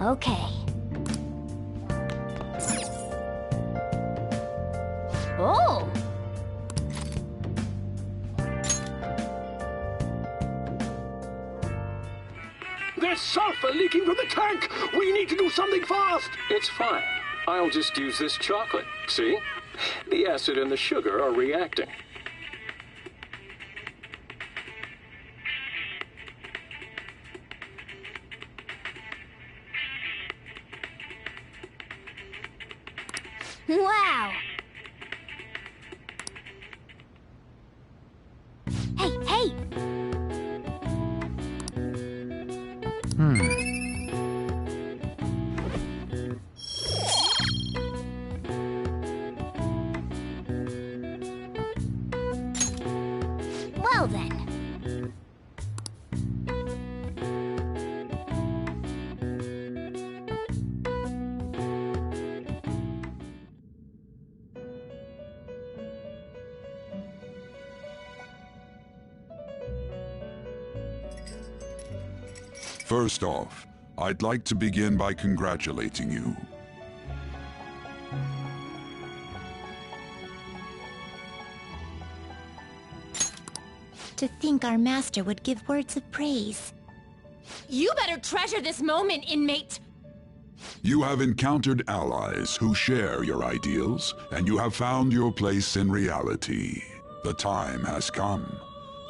Okay. Oh! There's sulfur leaking from the tank! We need to do something fast! It's fine. I'll just use this chocolate. See? The acid and the sugar are reacting. Wow! Hey, hey! Well then. First off, I'd like to begin by congratulating you. To think our master would give words of praise. You better treasure this moment, inmate! You have encountered allies who share your ideals, and you have found your place in reality. The time has come.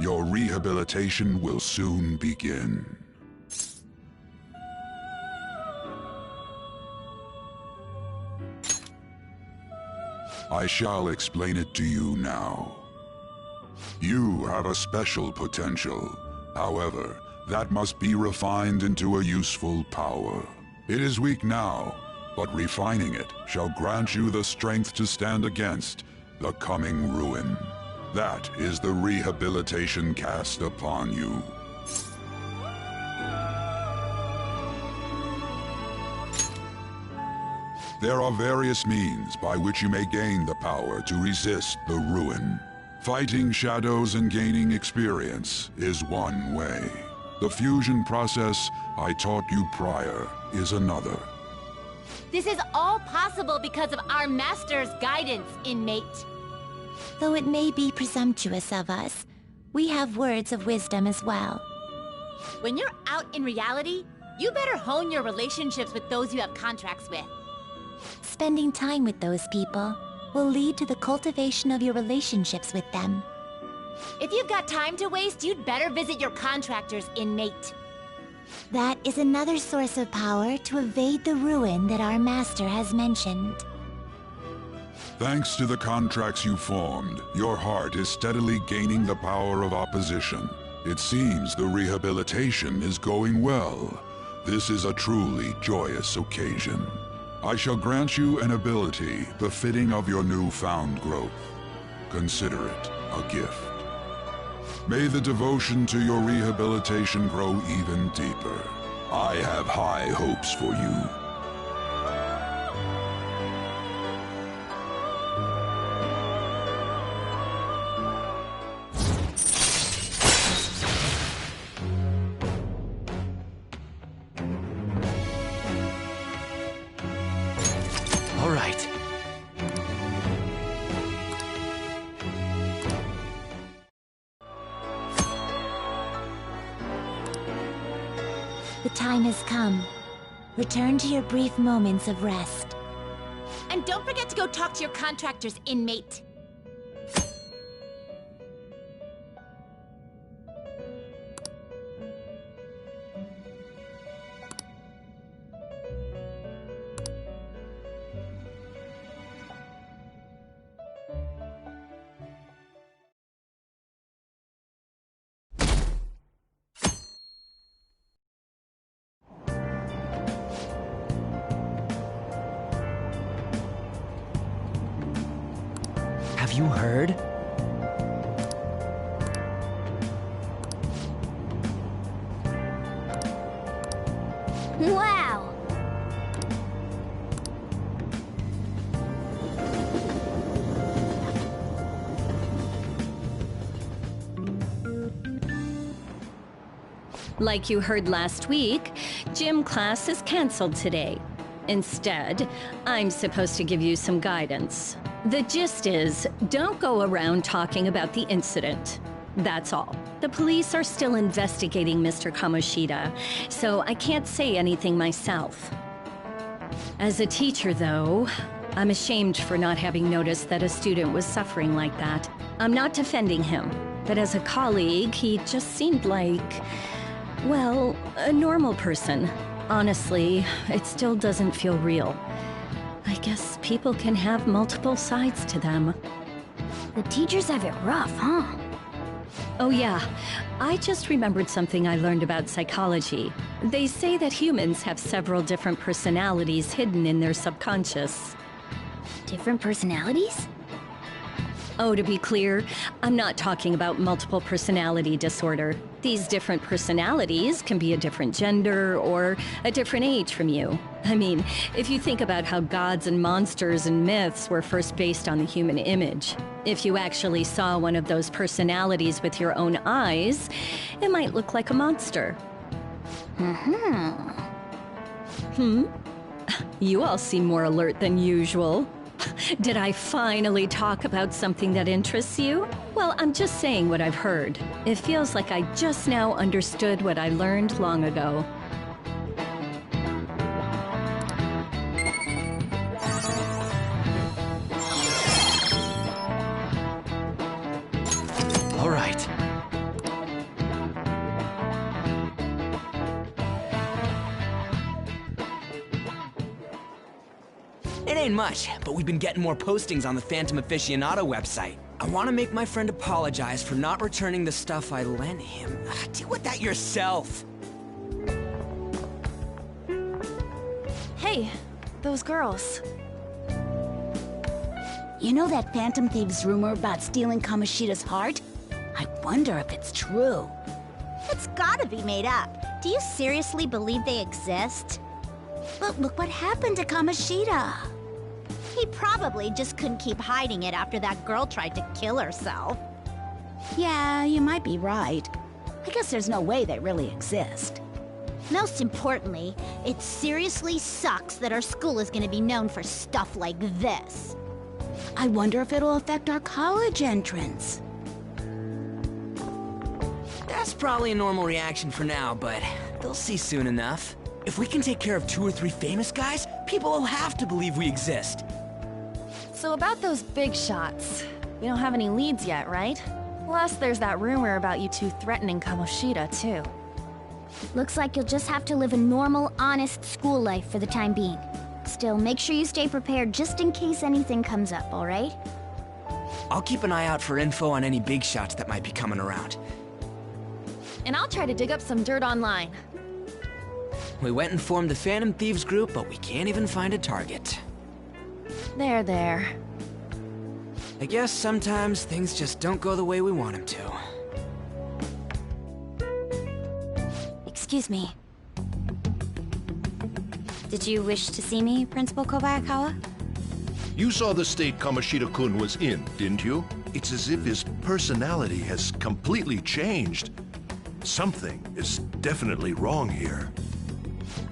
Your rehabilitation will soon begin. I shall explain it to you now. You have a special potential. However, that must be refined into a useful power. It is weak now, but refining it shall grant you the strength to stand against the coming ruin. That is the rehabilitation cast upon you. There are various means by which you may gain the power to resist the ruin. Fighting shadows and gaining experience is one way. The fusion process I taught you prior is another. This is all possible because of our master's guidance, inmate. Though it may be presumptuous of us, we have words of wisdom as well. When you're out in reality, you better hone your relationships with those you have contracts with. Spending time with those people will lead to the cultivation of your relationships with them. If you've got time to waste, you'd better visit your contractors, inmate. That is another source of power to evade the ruin that our master has mentioned. Thanks to the contracts you formed, your heart is steadily gaining the power of opposition. It seems the rehabilitation is going well. This is a truly joyous occasion. I shall grant you an ability befitting of your newfound growth. Consider it a gift. May the devotion to your rehabilitation grow even deeper. I have high hopes for you. All right. The time has come. Return to your brief moments of rest. And don't forget to go talk to your contractors, inmate. Have you heard? Wow! Like you heard last week, gym class is canceled today. Instead, I'm supposed to give you some guidance. The gist is, don't go around talking about the incident. That's all. The police are still investigating Mr. Kamoshida, so I can't say anything myself. As a teacher, though, I'm ashamed for not having noticed that a student was suffering like that. I'm not defending him, but as a colleague, he just seemed like, well, a normal person. Honestly, it still doesn't feel real. I guess people can have multiple sides to them. The teachers have it rough, huh? Oh yeah, I just remembered something I learned about psychology. They say that humans have several different personalities hidden in their subconscious. Different personalities? Oh, to be clear, I'm not talking about multiple personality disorder. These different personalities can be a different gender or a different age from you. I mean, if you think about how gods and monsters and myths were first based on the human image, if you actually saw one of those personalities with your own eyes, it might look like a monster. You all seem more alert than usual. Did I finally talk about something that interests you? Well, I'm just saying what I've heard. It feels like I just now understood what I learned long ago. All right. It ain't much, but we've been getting more postings on the Phantom Aficionado website. I want to make my friend apologize for not returning the stuff I lent him. Deal with that yourself. Hey, those girls. You know that Phantom Thieves rumor about stealing Kamoshida's heart? I wonder if it's true. It's gotta be made up. Do you seriously believe they exist? But look what happened to Kamoshida. He probably just couldn't keep hiding it after that girl tried to kill herself. Yeah, you might be right. I guess there's no way they really exist. Most importantly, it seriously sucks that our school is gonna be known for stuff like this. I wonder if it'll affect our college entrance. That's probably a normal reaction for now, but they'll see soon enough. If we can take care of 2 or 3 famous guys, people will have to believe we exist. So about those big shots, we don't have any leads yet, right? Plus, there's that rumor about you two threatening Kamoshida, too. Looks like you'll just have to live a normal, honest school life for the time being. Still, make sure you stay prepared just in case anything comes up, alright? I'll keep an eye out for info on any big shots that might be coming around. And I'll try to dig up some dirt online. We went and formed the Phantom Thieves group, but we can't even find a target. There. I guess sometimes things just don't go the way we want them to. Excuse me. Did you wish to see me, Principal Kobayakawa? You saw the state Kamoshida-kun was in, didn't you? It's as if his personality has completely changed. Something is definitely wrong here.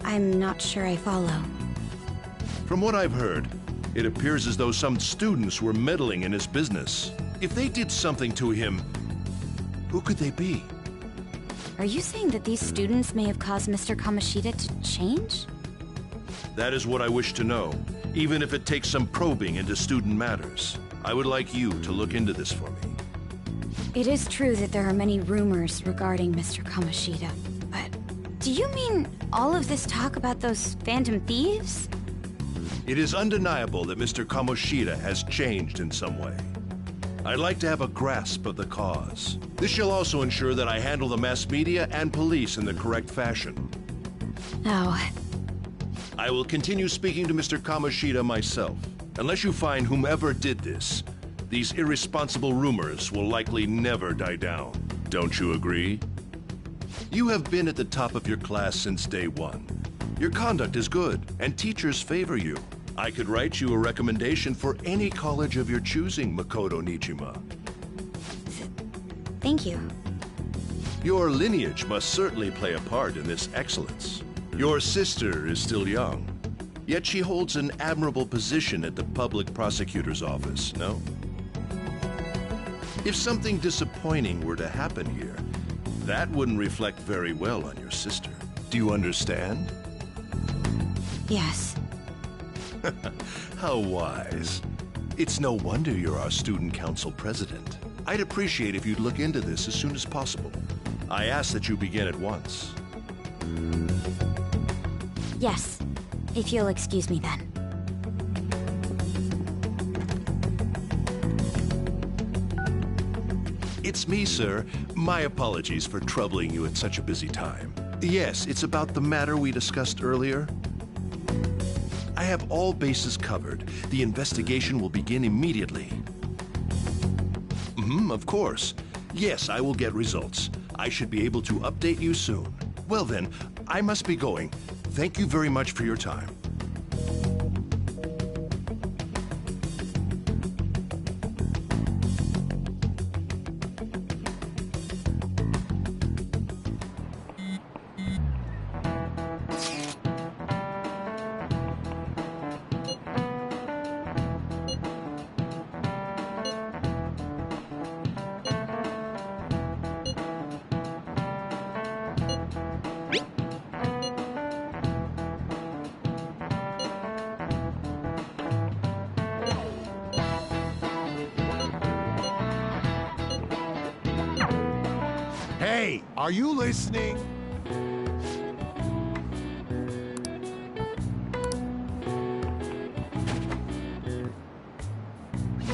I'm not sure I follow. From what I've heard, it appears as though some students were meddling in his business. If they did something to him, who could they be? Are you saying that these students may have caused Mr. Kamoshida to change? That is what I wish to know, even if it takes some probing into student matters. I would like you to look into this for me. It is true that there are many rumors regarding Mr. Kamoshida, but do you mean all of this talk about those Phantom Thieves? It is undeniable that Mr. Kamoshida has changed in some way. I'd like to have a grasp of the cause. This shall also ensure that I handle the mass media and police in the correct fashion. Oh. I will continue speaking to Mr. Kamoshida myself. Unless you find whomever did this, these irresponsible rumors will likely never die down. Don't you agree? You have been at the top of your class since day one. Your conduct is good, and teachers favor you. I could write you a recommendation for any college of your choosing, Makoto Nijima. Thank you. Your lineage must certainly play a part in this excellence. Your sister is still young, yet she holds an admirable position at the public prosecutor's office, no? If something disappointing were to happen here, that wouldn't reflect very well on your sister. Do you understand? Yes. How wise. It's no wonder you're our student council president. I'd appreciate if you'd look into this as soon as possible. I ask that you begin at once. Yes. If you'll excuse me then. It's me, sir. My apologies for troubling you at such a busy time. Yes, it's about the matter we discussed earlier. I have all bases covered. The investigation will begin immediately. Of course. Yes, I will get results. I should be able to update you soon. Well then, I must be going. Thank you very much for your time. Hey, are you listening?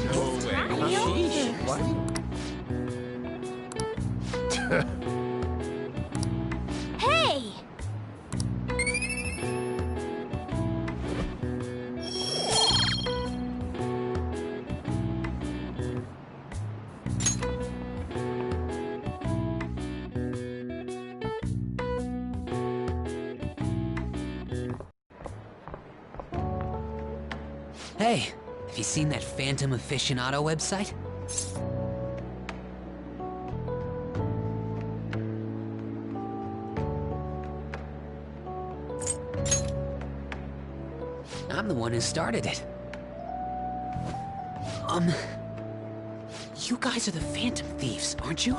No way. What? Hey! Hey, have you seen that Phantom Aficionado website? I'm the one who started it. You guys are the Phantom Thieves, aren't you?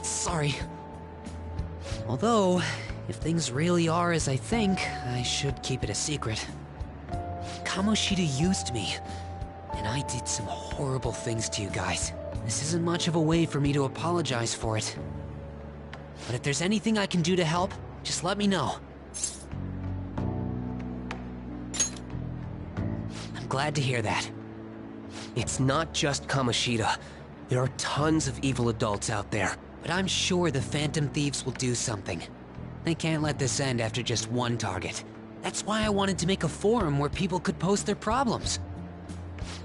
Sorry. Although, if things really are as I think, I should keep it a secret. Kamoshida used me, and I did some horrible things to you guys. This isn't much of a way for me to apologize for it. But if there's anything I can do to help, just let me know. I'm glad to hear that. It's not just Kamoshida. There are tons of evil adults out there. But I'm sure the Phantom Thieves will do something. They can't let this end after just one target. That's why I wanted to make a forum where people could post their problems.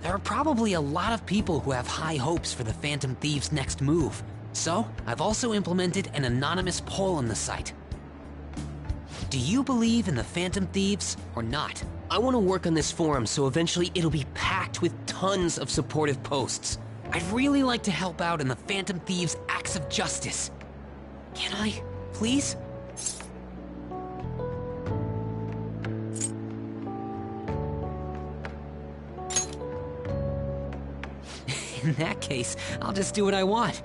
There are probably a lot of people who have high hopes for the Phantom Thieves' next move. So, I've also implemented an anonymous poll on the site. Do you believe in the Phantom Thieves or not? I want to work on this forum so eventually it'll be packed with tons of supportive posts. I'd really like to help out in the Phantom Thieves' acts of justice. Can I, please? In that case, I'll just do what I want.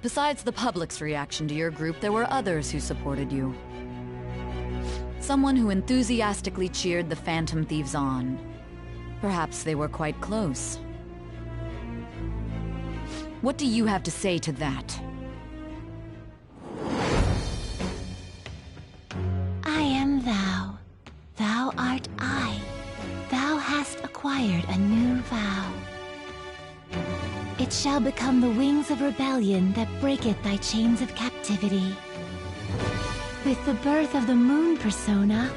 Besides the public's reaction to your group, there were others who supported you. Someone who enthusiastically cheered the Phantom Thieves on. Perhaps they were quite close. What do you have to say to that? I am thou. Thou art I. Thou hast acquired a new vow. It shall become the wings of rebellion that breaketh thy chains of captivity. With the birth of the moon persona,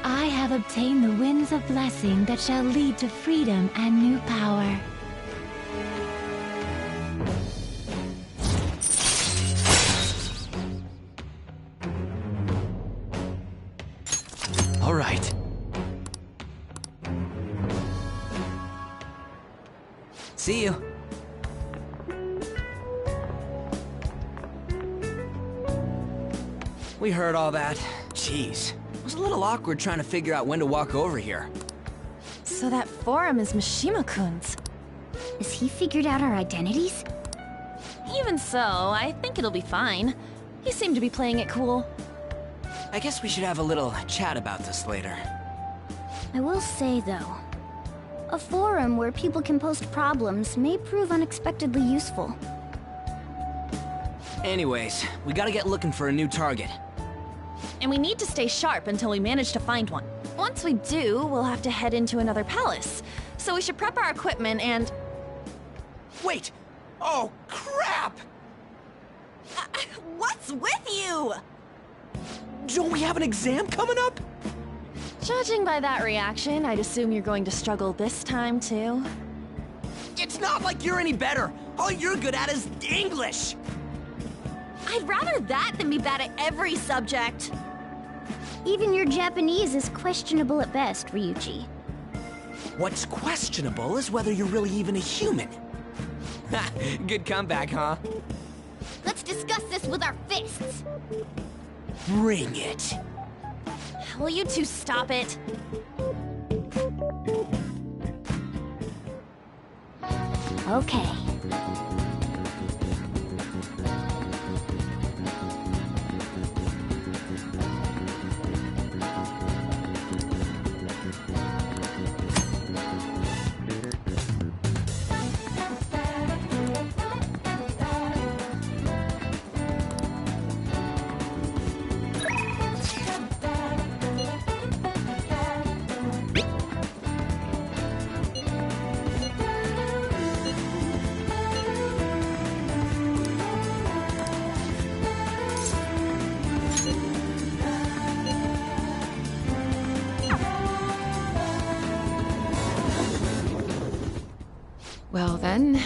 I have obtained the winds of blessing that shall lead to freedom and new power. All right. See you. We heard all that. Jeez. It was a little awkward trying to figure out when to walk over here. So that forum is Mishima-kun's. Has he figured out our identities? Even so, I think it'll be fine. He seemed to be playing it cool. I guess we should have a little chat about this later. I will say, though, a forum where people can post problems may prove unexpectedly useful. Anyways, we gotta get looking for a new target. And we need to stay sharp until we manage to find one. Once we do, we'll have to head into another palace. So we should prep our equipment and... Wait! Oh, crap! What's with you? Don't we have an exam coming up? Judging by that reaction, I'd assume you're going to struggle this time, too. It's not like you're any better! All you're good at is English! I'd rather that than be bad at every subject. Even your Japanese is questionable at best, Ryuji. What's questionable is whether you're really even a human. Good comeback, huh? Let's discuss this with our fists. Bring it. Will you two stop it? Okay. Well then...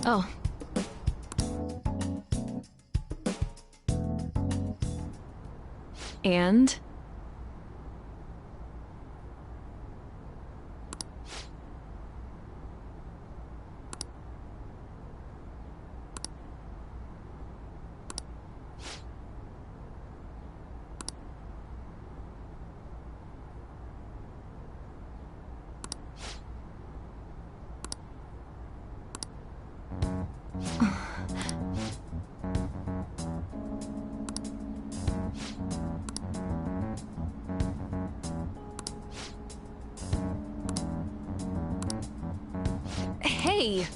Oh. And? Hey!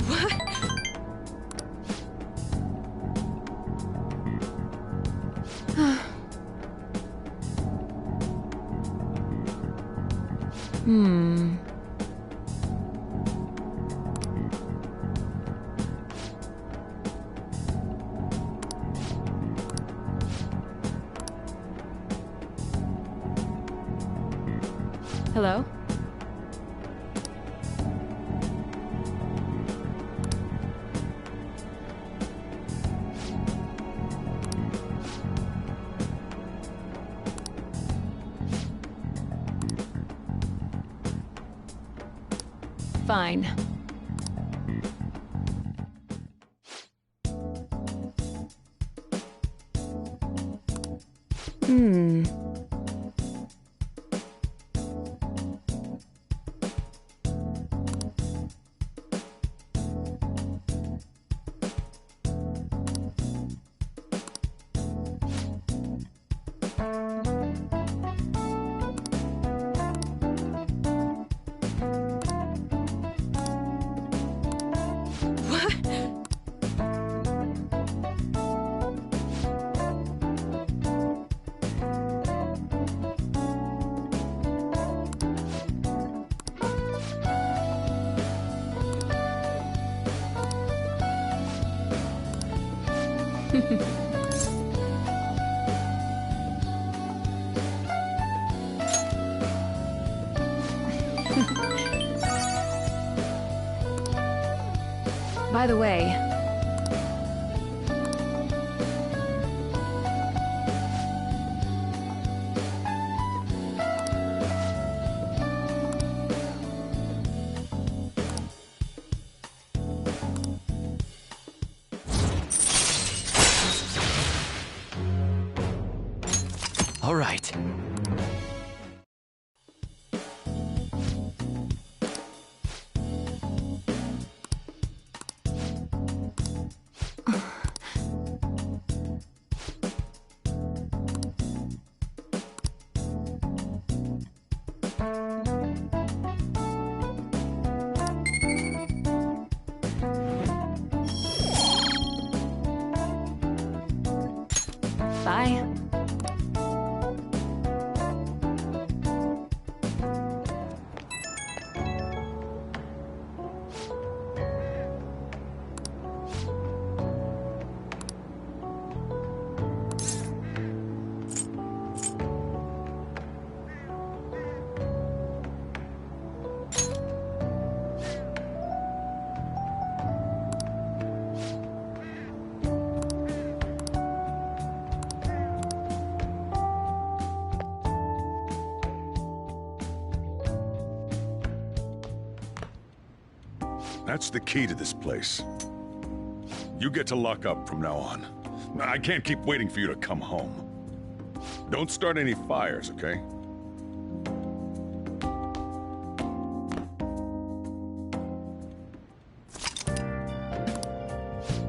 What? Hello? Fine. By the way, All right. bye. That's the key to this place. You get to lock up from now on. I can't keep waiting for you to come home. Don't start any fires, okay?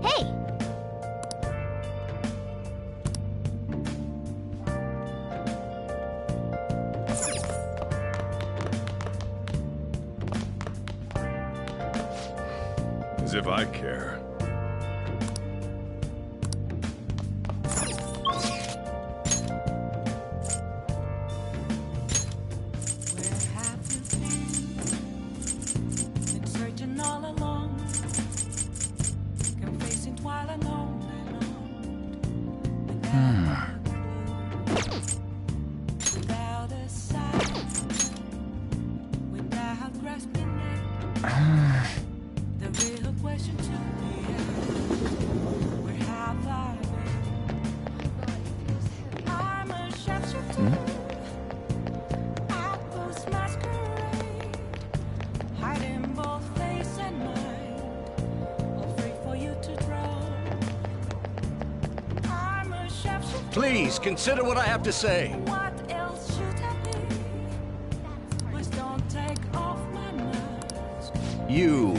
Hey! As if I care. Please, consider what I have to say. You.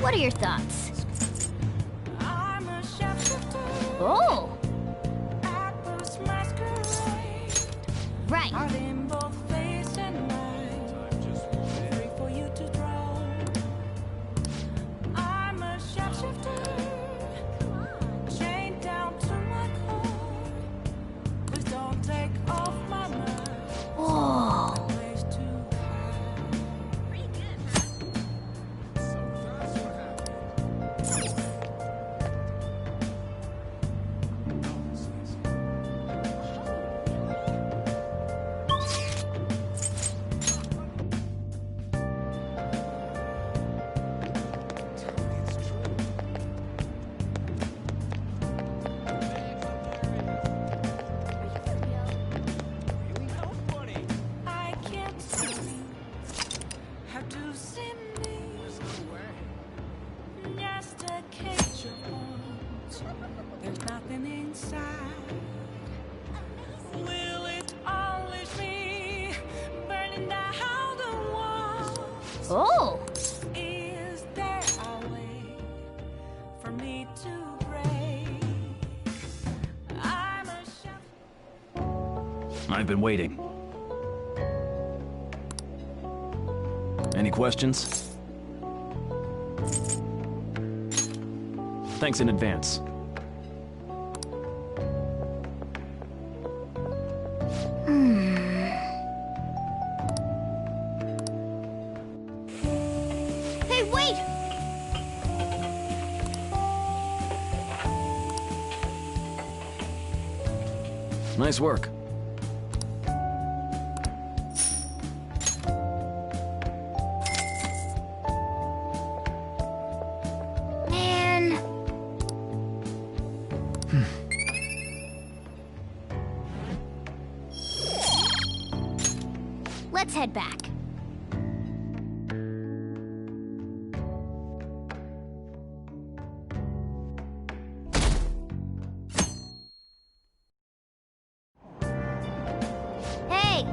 What are your thoughts? Oh! Right. Whoa. Oh! Is there a way for me to break? I'm a chef. I've been waiting. Any questions? Thanks in advance. Hey, wait! Nice work. Man. Let's head back. Hey!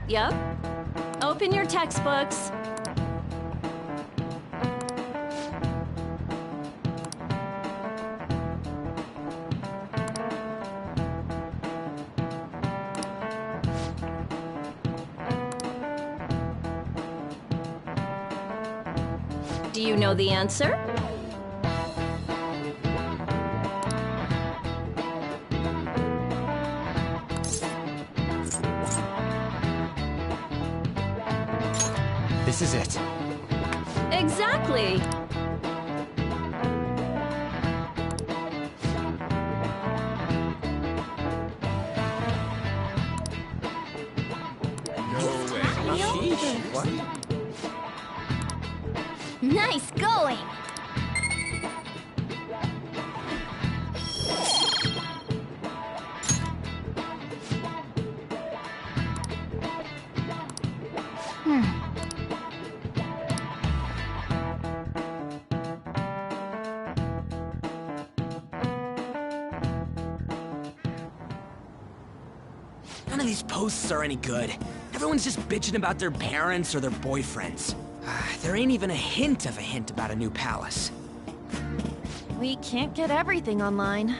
Yep. Open your textbooks. Do you know the answer? This is it. Exactly. What? Nice going! None of these posts are any good. Everyone's just bitching about their parents or their boyfriends. There ain't even a hint of a hint about a new palace. We can't get everything online.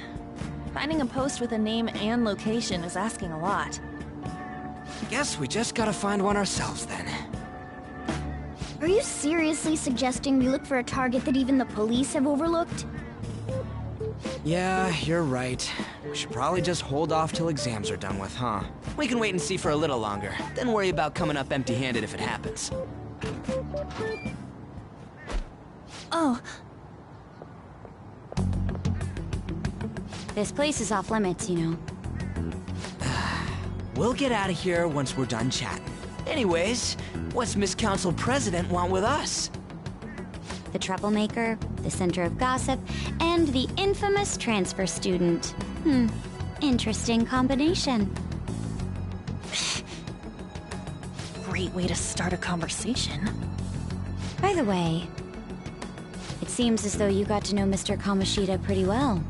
Finding a post with a name and location is asking a lot. Guess we just gotta find one ourselves then. Are you seriously suggesting we look for a target that even the police have overlooked? Yeah, you're right. We should probably just hold off till exams are done with, huh? We can wait and see for a little longer, then worry about coming up empty-handed if it happens. Oh. This place is off limits, you know. We'll get out of here once we're done chatting. Anyways, what's Miss Council President want with us? The troublemaker, the center of gossip, and the infamous transfer student. Interesting combination. Great way to start a conversation. By the way, it seems as though you got to know Mr. Kamoshida pretty well.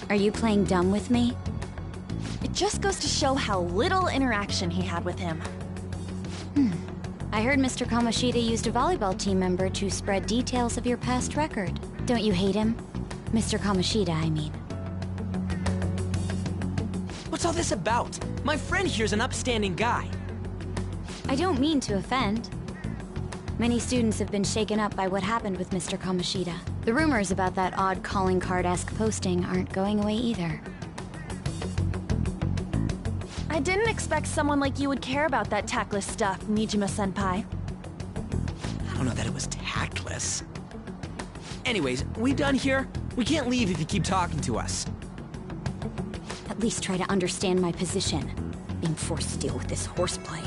Are you playing dumb with me? It just goes to show how little interaction he had with him. I heard Mr. Kamoshida used a volleyball team member to spread details of your past record. Don't you hate him? Mr. Kamoshida, I mean. What's all this about? My friend here's an upstanding guy. I don't mean to offend. Many students have been shaken up by what happened with Mr. Kamoshida. The rumors about that odd calling card-esque posting aren't going away either. I didn't expect someone like you would care about that tactless stuff, Nijima-senpai. I don't know that it was tactless. Anyways, we done here? We can't leave if you keep talking to us. At least try to understand my position. Being forced to deal with this horseplay.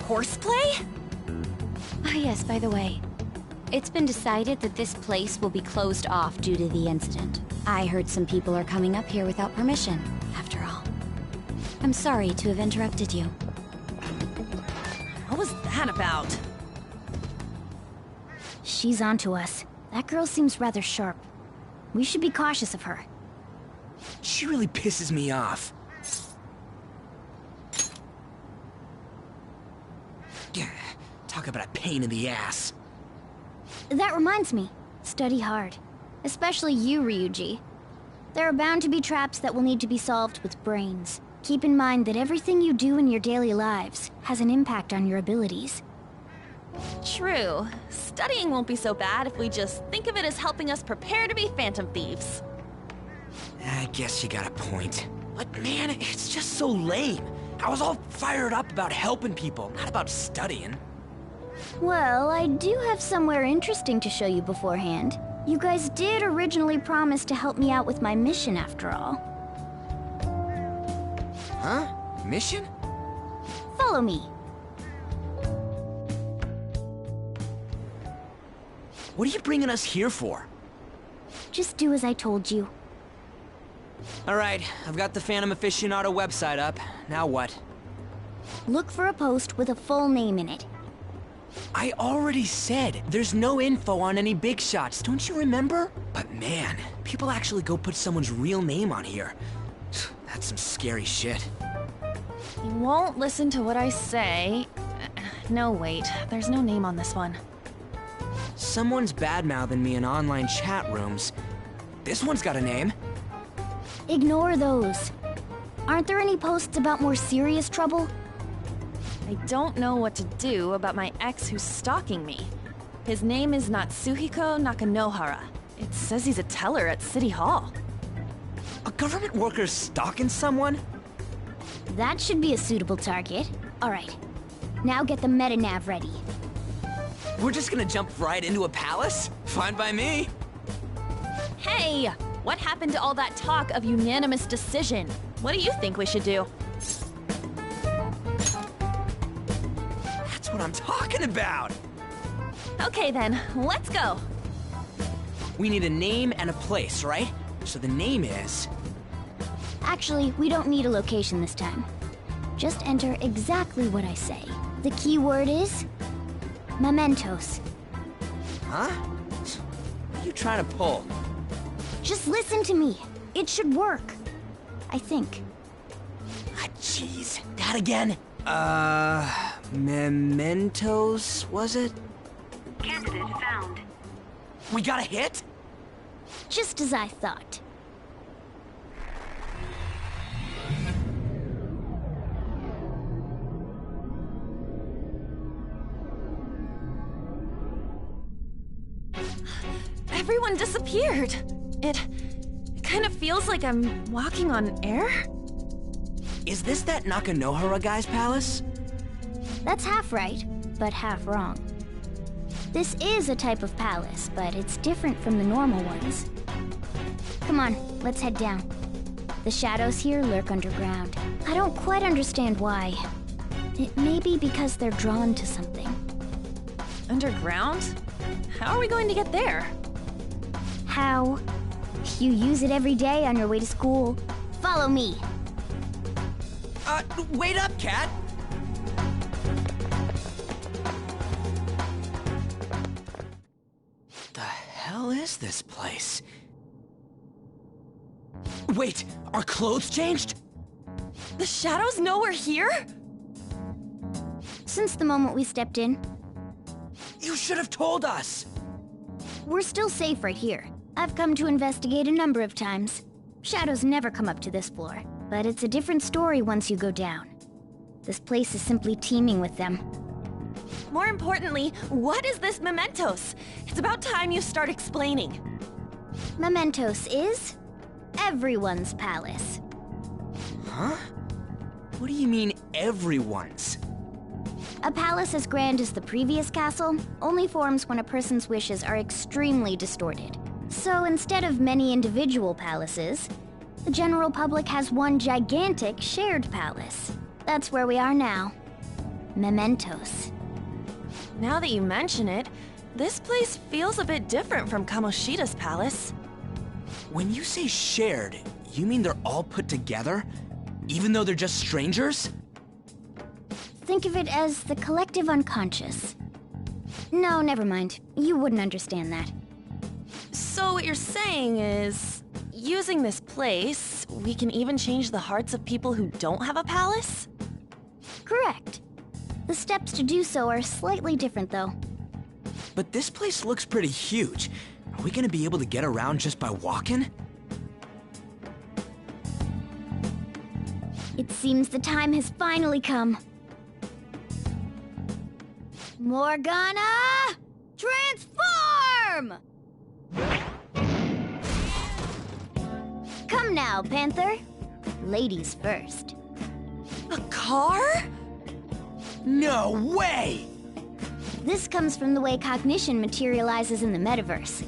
Horseplay? Ah, yes, by the way. It's been decided that this place will be closed off due to the incident. I heard some people are coming up here without permission, after all. I'm sorry to have interrupted you. What was that about? She's onto us. That girl seems rather sharp. We should be cautious of her. She really pisses me off. Talk about a pain in the ass. That reminds me. Study hard. Especially you, Ryuji. There are bound to be traps that will need to be solved with brains. Keep in mind that everything you do in your daily lives has an impact on your abilities. True. Studying won't be so bad if we just think of it as helping us prepare to be Phantom Thieves. I guess you got a point. But man, it's just so lame. I was all fired up about helping people, not about studying. Well, I do have somewhere interesting to show you beforehand. You guys did originally promise to help me out with my mission after all. Huh? Mission? Follow me. What are you bringing us here for? Just do as I told you. Alright, I've got the Phantom Aficionado website up. Now what? Look for a post with a full name in it. I already said there's no info on any big shots, don't you remember? But man, people actually go put someone's real name on here. That's some scary shit. You won't listen to what I say. No, wait. There's no name on this one. Someone's bad-mouthing me in online chat rooms. This one's got a name. Ignore those. Aren't there any posts about more serious trouble? I don't know what to do about my ex who's stalking me. His name is Natsuhiko Nakanohara. It says he's a teller at City Hall. A government worker's stalking someone? That should be a suitable target. Alright. Now get the metanav ready. We're just gonna jump right into a palace? Fine by me. Hey! What happened to all that talk of unanimous decision? What do you think we should do? That's what I'm talking about! Okay then, let's go! We need a name and a place, right? So the name is... Actually, we don't need a location this time. Just enter exactly what I say. The key word is... mementos. Huh? What are you trying to pull? Just listen to me. It should work. I think. Ah, jeez. That again? Mementos, was it? Candidate found. We got a hit? Just as I thought. Everyone disappeared. It kind of feels like I'm walking on air. Is this that Nakanohara guy's palace? That's half right, but half wrong. This is a type of palace, but it's different from the normal ones. Come on, let's head down. The shadows here lurk underground. I don't quite understand why. It may be because they're drawn to something. Underground? How are we going to get there? How? You use it every day on your way to school. Follow me. Wait up, Cat! The hell is this place? Wait, our clothes changed? The shadows know we're here? Since the moment we stepped in. You should have told us! We're still safe right here. I've come to investigate a number of times. Shadows never come up to this floor, but it's a different story once you go down. This place is simply teeming with them. More importantly, what is this mementos? It's about time you start explaining. Mementos is... everyone's palace. Huh? What do you mean, everyone's? A palace as grand as the previous castle only forms when a person's wishes are extremely distorted. So instead of many individual palaces, the general public has one gigantic shared palace. That's where we are now. Mementos. Now that you mention it, this place feels a bit different from Kamoshida's palace. When you say shared, you mean they're all put together? Even though they're just strangers? Think of it as the collective unconscious. No, never mind. You wouldn't understand that. So what you're saying is, using this place, we can even change the hearts of people who don't have a palace? Correct. The steps to do so are slightly different, though. But this place looks pretty huge. Are we gonna be able to get around just by walking? It seems the time has finally come. Morgana! Transform! Come now, Panther. Ladies first. A car? No way! This comes from the way cognition materializes in the metaverse.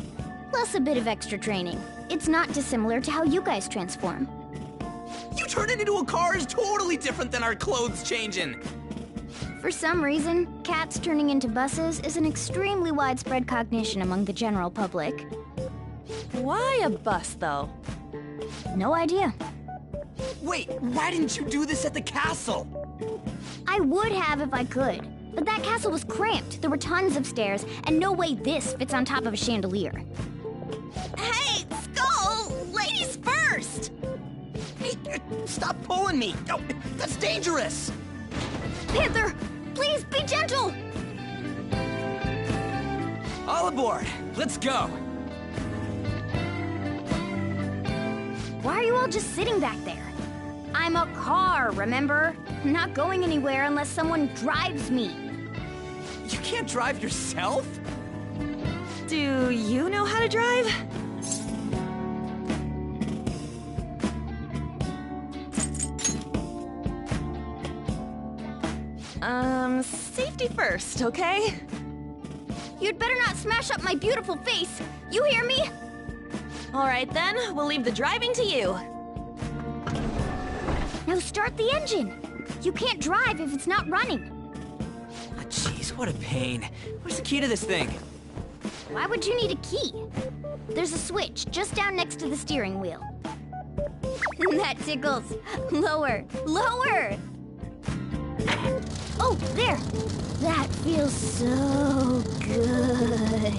Plus a bit of extra training. It's not dissimilar to how you guys transform. You turning into a car is totally different than our clothes changing! For some reason, cats turning into buses is an extremely widespread cognition among the general public. Why a bus, though? No idea. Wait, why didn't you do this at the castle? I would have if I could, but that castle was cramped. There were tons of stairs, and no way this fits on top of a chandelier. Hey, Skull! Ladies first! Hey, stop pulling me! Oh, that's dangerous! Panther, please be gentle! All aboard! Let's go! Why are you all just sitting back there? I'm a car, remember? I'm not going anywhere unless someone drives me. You can't drive yourself? Do you know how to drive? Safety first, okay? You'd better not smash up my beautiful face. You hear me? All right then, we'll leave the driving to you. Now start the engine. You can't drive if it's not running. Oh, jeez, what a pain. Where's the key to this thing? Why would you need a key? There's a switch just down next to the steering wheel. That tickles. Lower, lower! Oh, there! That feels so good.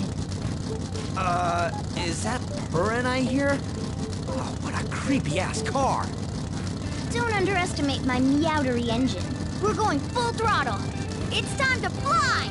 Is that Burin I hear? Oh, what a creepy-ass car. Don't underestimate my meowdery engine. We're going full throttle. It's time to fly!